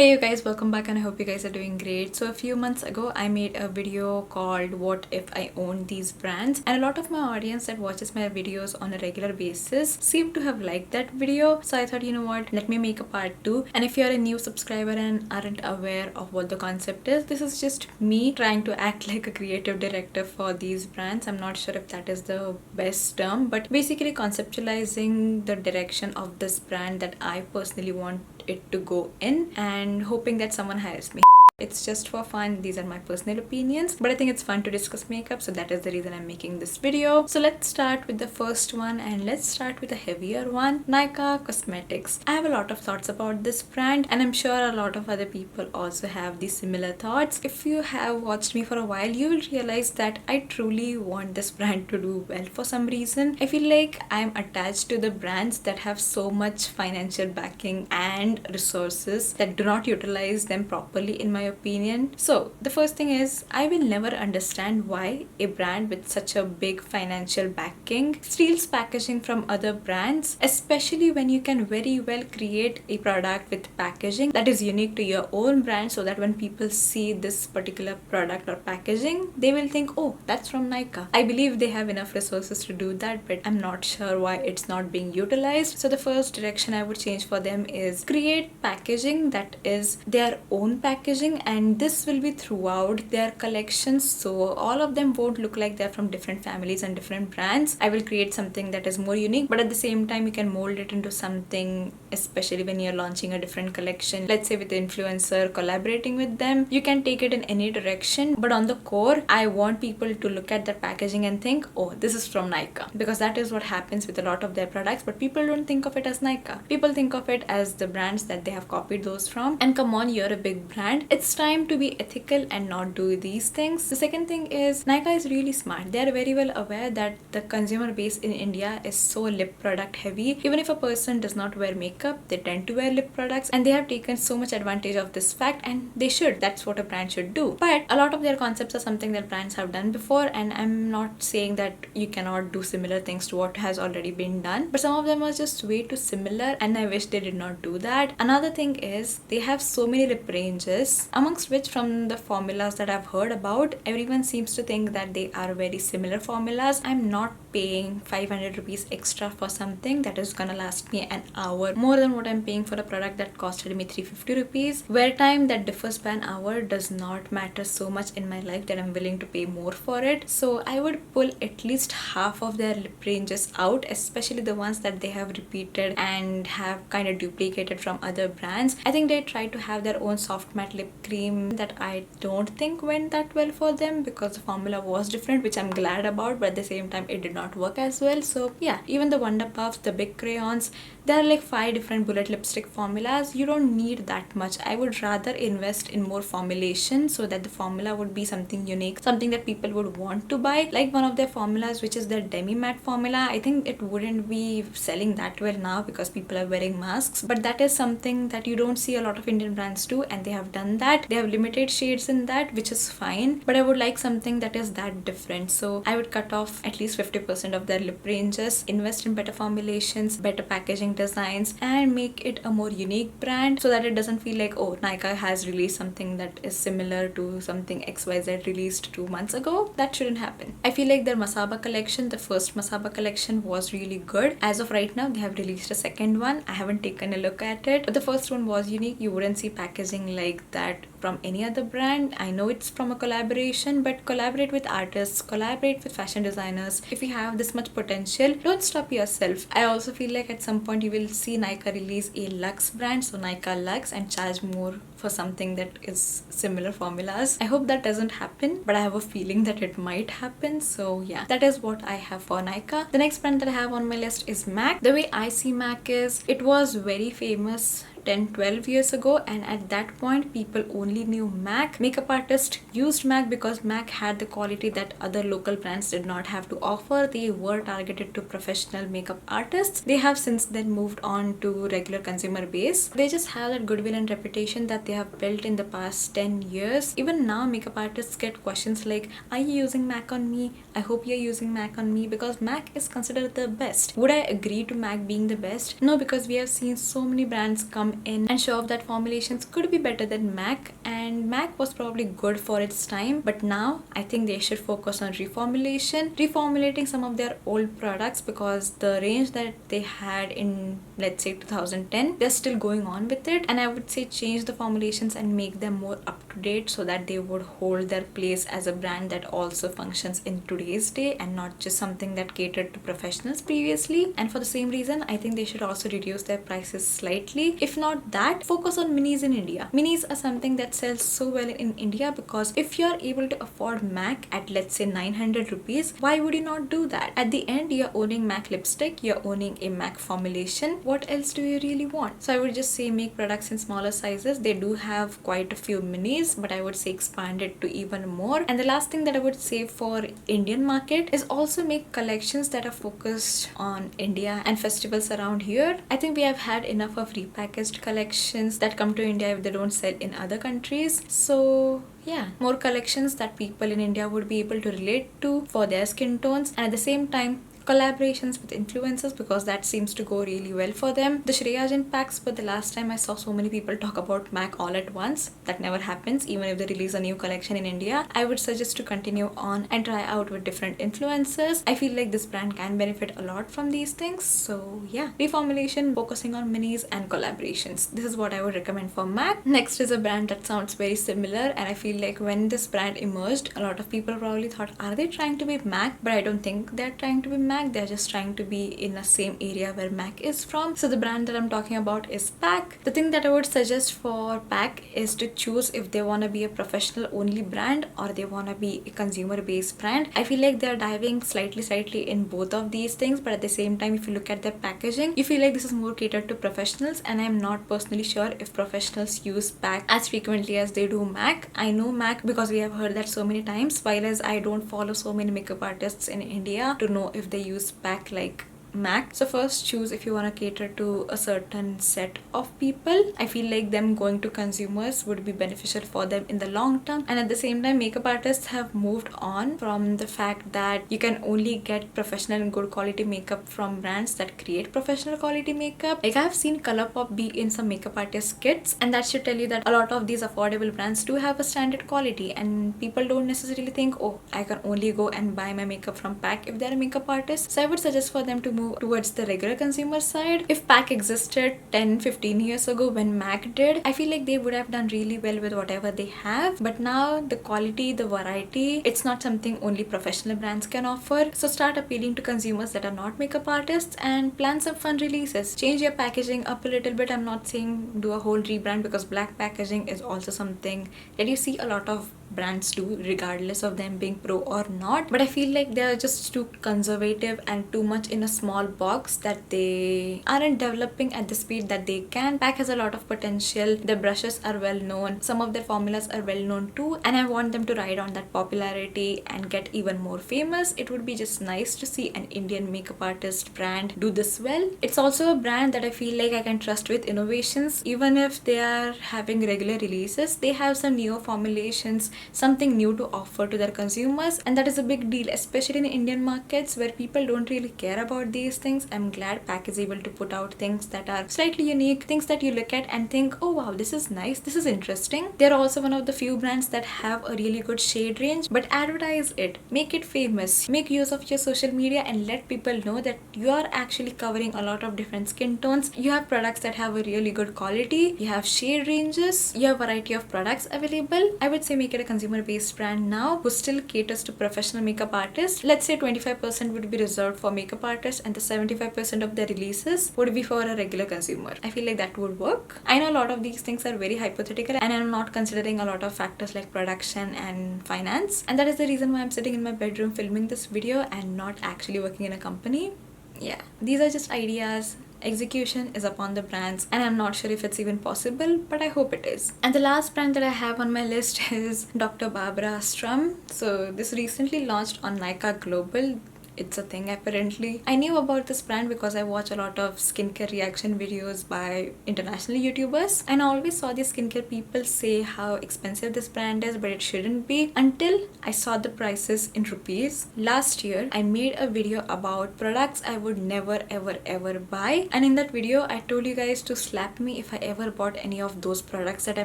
Hey you guys, welcome back and I hope you guys are doing great. So a few months ago I made a video called What If I Owned These Brands, and a lot of my audience that watches my videos on a regular basis seem to have liked that video. So I thought, you know what, let me make a part 2. And if you're a new subscriber and aren't aware of what the concept is, this is just me trying to act like a creative director for these brands. I'm not sure if that is the best term, but basically conceptualizing the direction of this brand that I personally want it to go in and hoping that someone hires me. It's just for fun. These are my personal opinions, but I think it's fun to discuss makeup, so that is the reason I'm making this video. So let's start with the first one, and let's start with a heavier one, Nykaa Cosmetics. I have a lot of thoughts about this brand, and I'm sure a lot of other people also have these similar thoughts. If you have watched me for a while, you will realize that I truly want this brand to do well for some reason. I feel like I'm attached to the brands that have so much financial backing and resources that do not utilize them properly, in my opinion. So the first thing is, I will never understand why a brand with such a big financial backing steals packaging from other brands, especially when you can very well create a product with packaging that is unique to your own brand, so that when people see this particular product or packaging, they will think, oh, that's from Nykaa. I believe they have enough resources to do that, but I'm not sure why it's not being utilized. So the first direction I would change for them is create packaging that is their own packaging, and this will be throughout their collections, so all of them won't look like they're from different families and different brands. I will create something that is more unique, but at the same time you can mold it into something, especially when you're launching a different collection, let's say with the influencer, collaborating with them. You can take it in any direction, but on the core, I want people to look at that packaging and think, oh, this is from Nykaa, because that is what happens with a lot of their products. But people don't think of it as Nykaa. People think of it as the brands that they have copied those from. And come on, you're a big brand. It's time to be ethical and not do these things. The second thing is, Nykaa is really smart. They are very well aware that the consumer base in India is so lip product heavy. Even if a person does not wear makeup, they tend to wear lip products, and they have taken so much advantage of this fact, and they should. That's what a brand should do. But a lot of their concepts are something that brands have done before, and I'm not saying that you cannot do similar things to what has already been done, but some of them are just way too similar, and I wish they did not do that. Another thing is, they have so many lip ranges, amongst which, from the formulas that I've heard about, everyone seems to think that they are very similar formulas. I'm not paying 500 rupees extra for something that is gonna last me an hour more than what I'm paying for a product that costed me 350 rupees. Wear time that differs by an hour does not matter so much in my life that I'm willing to pay more for it. So I would pull at least half of their lip ranges out, especially the ones that they have repeated and have kind of duplicated from other brands. I think they tried to have their own soft matte lip cream that I don't think went that well for them, because the formula was different, which I'm glad about, but at the same time it did not work as well. So yeah, even the Wonder Puffs, the big crayons, there are like 5 different bullet lipstick formulas. You don't need that much. I would rather invest in more formulation so that the formula would be something unique, something that people would want to buy. Like one of their formulas, which is their demi matte formula, I think it wouldn't be selling that well now because people are wearing masks, but that is something that you don't see a lot of Indian brands do, and they have done that. They have limited shades in that, which is fine, but I would like something that is that different. So I would cut off at least 50% of their lip ranges, invest in better formulations, better packaging designs, and make it a more unique brand, so that it doesn't feel like, oh, Nykaa has released something that is similar to something XYZ released 2 months ago. That shouldn't happen. I feel like their Masaba collection, the first Masaba collection, was really good. As of right now, they have released a second one. I haven't taken a look at it, but the first one was unique. You wouldn't see packaging like that from any other brand. I know it's from a collaboration, but collaborate with artists, collaborate with fashion designers. If you have this much potential, don't stop yourself. I also feel like at some point you will see Nykaa release a Luxe brand, so Nykaa Luxe, and charge more for something that is similar formulas. I hope that doesn't happen, but I have a feeling that it might happen. So yeah, that is what I have for Nykaa. The next brand that I have on my list is MAC. The way I see MAC is, it was very famous 10-12 years ago, and at that point people only knew MAC. Makeup artists used MAC because MAC had the quality that other local brands did not have to offer. They were targeted to professional makeup artists. They have since then moved on to regular consumer base. They just have that goodwill and reputation that they have built in the past 10 years. Even now makeup artists get questions like, are you using MAC on me? I hope you're using MAC on me, because MAC is considered the best. Would I agree to MAC being the best? No, because we have seen so many brands come come in and show off that formulations could be better than MAC, and MAC was probably good for its time, but now I think they should focus on reformulating some of their old products, because the range that they had in, let's say, 2010, they're still going on with it, and I would say change the formulations and make them more up to date so that they would hold their place as a brand that also functions in today's day and not just something that catered to professionals previously. And for the same reason, I think they should also reduce their prices slightly. If not that, focus on minis in India. Minis are something that sells so well in India, because if you're able to afford MAC at, let's say, 900 rupees, why would you not do that? At the end, you're owning MAC lipstick, you're owning a MAC formulation. What else do you really want? So I would just say make products in smaller sizes. They do have quite a few minis, but I would say expand it to even more. And the last thing that I would say for Indian market is also make collections that are focused on India and festivals around here. I think we have had enough of repackaged collections that come to India if they don't sell in other countries. So yeah, more collections that people in India would be able to relate to for their skin tones, and at the same time collaborations with influencers, because that seems to go really well for them. The Shreya packs, but the last time I saw so many people talk about MAC all at once. That never happens, even if they release a new collection in India. I would suggest to continue on and try out with different influencers. I feel like this brand can benefit a lot from these things. So yeah, reformulation, focusing on minis and collaborations. This is what I would recommend for MAC. Next is a brand that sounds very similar, and I feel like when this brand emerged, a lot of people probably thought, are they trying to be MAC? But I don't think they're trying to be MAC. They're just trying to be in the same area where MAC is from. So the brand that I'm talking about is PAC. The thing that I would suggest for PAC is to choose if they want to be a professional only brand or they want to be a consumer based brand. I feel like they're diving slightly in both of these things, but at the same time, if you look at their packaging, you feel like this is more catered to professionals, and I'm not personally sure if professionals use PAC as frequently as they do MAC. I know MAC because we have heard that so many times, while as I don't follow so many makeup artists in India to know if they use PAC like MAC. So first choose if you want to cater to a certain set of people. I feel like them going to consumers would be beneficial for them in the long term, and at the same time makeup artists have moved on from the fact that you can only get professional and good quality makeup from brands that create professional quality makeup. Like I've seen Colourpop be in some makeup artist kits, and that should tell you that a lot of these affordable brands do have a standard quality, and people don't necessarily think, oh, I can only go and buy my makeup from PAC if they're a makeup artist. So I would suggest for them to move towards the regular consumer side. If PAC existed 10-15 years ago when MAC did, I feel like they would have done really well with whatever they have, but now the quality, the variety, it's not something only professional brands can offer. So start appealing to consumers that are not makeup artists and plan some fun releases. Change your packaging up a little bit. I'm not saying do a whole rebrand, because black packaging is also something that you see a lot of brands do regardless of them being pro or not, but I feel like they are just too conservative and too much in a small box that they aren't developing at the speed that they can. PAC has a lot of potential. Their brushes are well known, some of their formulas are well known too, and I want them to ride on that popularity and get even more famous. It would be just nice to see an Indian makeup artist brand do this well. It's also a brand that I feel like I can trust with innovations. Even if they are having regular releases, they have some neo formulations, something new to offer to their consumers, and that is a big deal, especially in Indian markets where people don't really care about these things. I'm glad PAC is able to put out things that are slightly unique, things that you look at and think, oh wow, this is nice, this is interesting. They're also one of the few brands that have a really good shade range, but advertise it, make it famous, make use of your social media and let people know that you are actually covering a lot of different skin tones. You have products that have a really good quality, you have shade ranges, you have variety of products available. I would say make it a consumer based brand now who still caters to professional makeup artists. Let's say 25% would be reserved for makeup artists and the 75% of their releases would be for a regular consumer. I feel like that would work. I know a lot of these things are very hypothetical and I'm not considering a lot of factors like production and finance, and that is the reason why I'm sitting in my bedroom filming this video and not actually working in a company. Yeah, these are just ideas. Execution is upon the brands and I'm not sure if it's even possible, but I hope it is. And the last brand that I have on my list is Dr. Barbara Strum. So this recently launched on Nykaa Global. it's a thing apparently. I knew about this brand because I watch a lot of skincare reaction videos by international YouTubers, and I always saw these skincare people say how expensive this brand is, but it shouldn't be, until I saw the prices in rupees. Last year I made a video about products I would never ever buy, and in that video I told you guys to slap me if I ever bought any of those products that I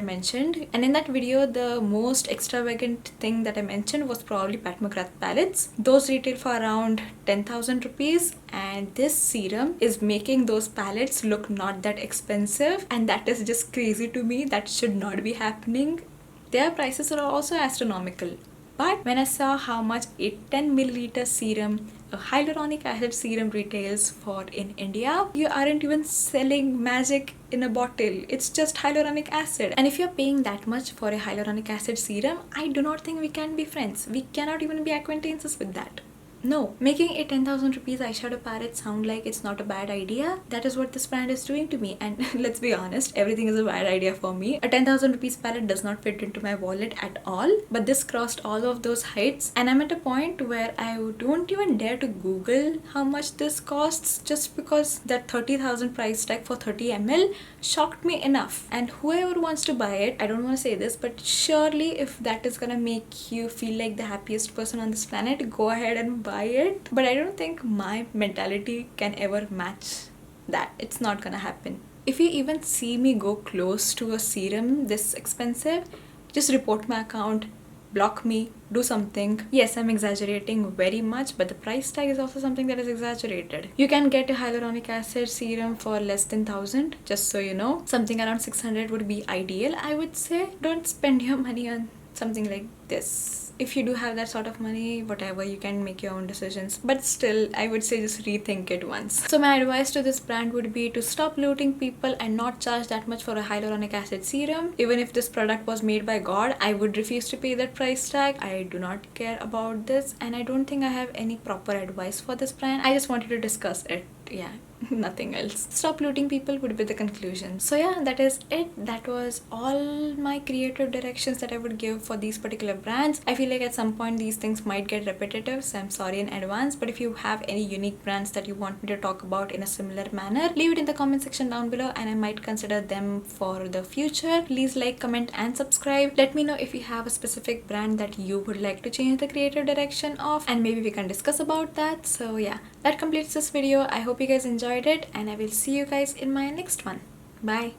mentioned. And in that video the most extravagant thing that I mentioned was probably Pat McGrath palettes. Those retail for around 10,000 rupees, and this serum is making those palettes look not that expensive, and that is just crazy to me. That should not be happening. Their prices are also astronomical. But when I saw how much a 10 milliliter serum, a hyaluronic acid serum, retails for in India, you aren't even selling magic in a bottle. It's just hyaluronic acid. And if you're paying that much for a hyaluronic acid serum, I do not think we can be friends. We cannot even be acquaintances with that. No, making a 10,000 rupees eyeshadow palette sound like it's not a bad idea. That is what this brand is doing to me. And let's be honest, everything is a bad idea for me. A 10,000 rupees palette does not fit into my wallet at all. But this crossed all of those heights. And I'm at a point where I don't even dare to Google how much this costs, just because that 30,000 price tag for 30 ml shocked me enough. And whoever wants to buy it, I don't want to say this, but surely if that is gonna make you feel like the happiest person on this planet, go ahead and buy it. But I don't think my mentality can ever match that. It's not gonna happen. If you even see me go close to a serum this expensive, just report my account, block me, do something. Yes, I'm exaggerating very much, but the price tag is also something that is exaggerated. You can get a hyaluronic acid serum for less than 1,000, just so you know. Something around 600 would be ideal, I would say. Don't spend your money on something like this. If you do have that sort of money, whatever, you can make your own decisions, but still I would say just rethink it once. So my advice to this brand would be to stop looting people and not charge that much for a hyaluronic acid serum. Even if this product was made by God, I would refuse to pay that price tag. I do not care about this, and I don't think I have any proper advice for this brand. I just wanted to discuss it. Yeah, nothing else. Stop looting people would be the conclusion. So yeah, that is it. That was all my creative directions that I would give for these particular brands. I feel like at some point these things might get repetitive, so I'm sorry in advance. But if you have any unique brands that you want me to talk about in a similar manner, leave it in the comment section down below and I might consider them for the future. Please like, comment and subscribe. Let me know if you have a specific brand that you would like to change the creative direction of, and maybe we can discuss about that. So yeah, that completes this video. I hope you guys enjoyed it, and I will see you guys in my next one. Bye.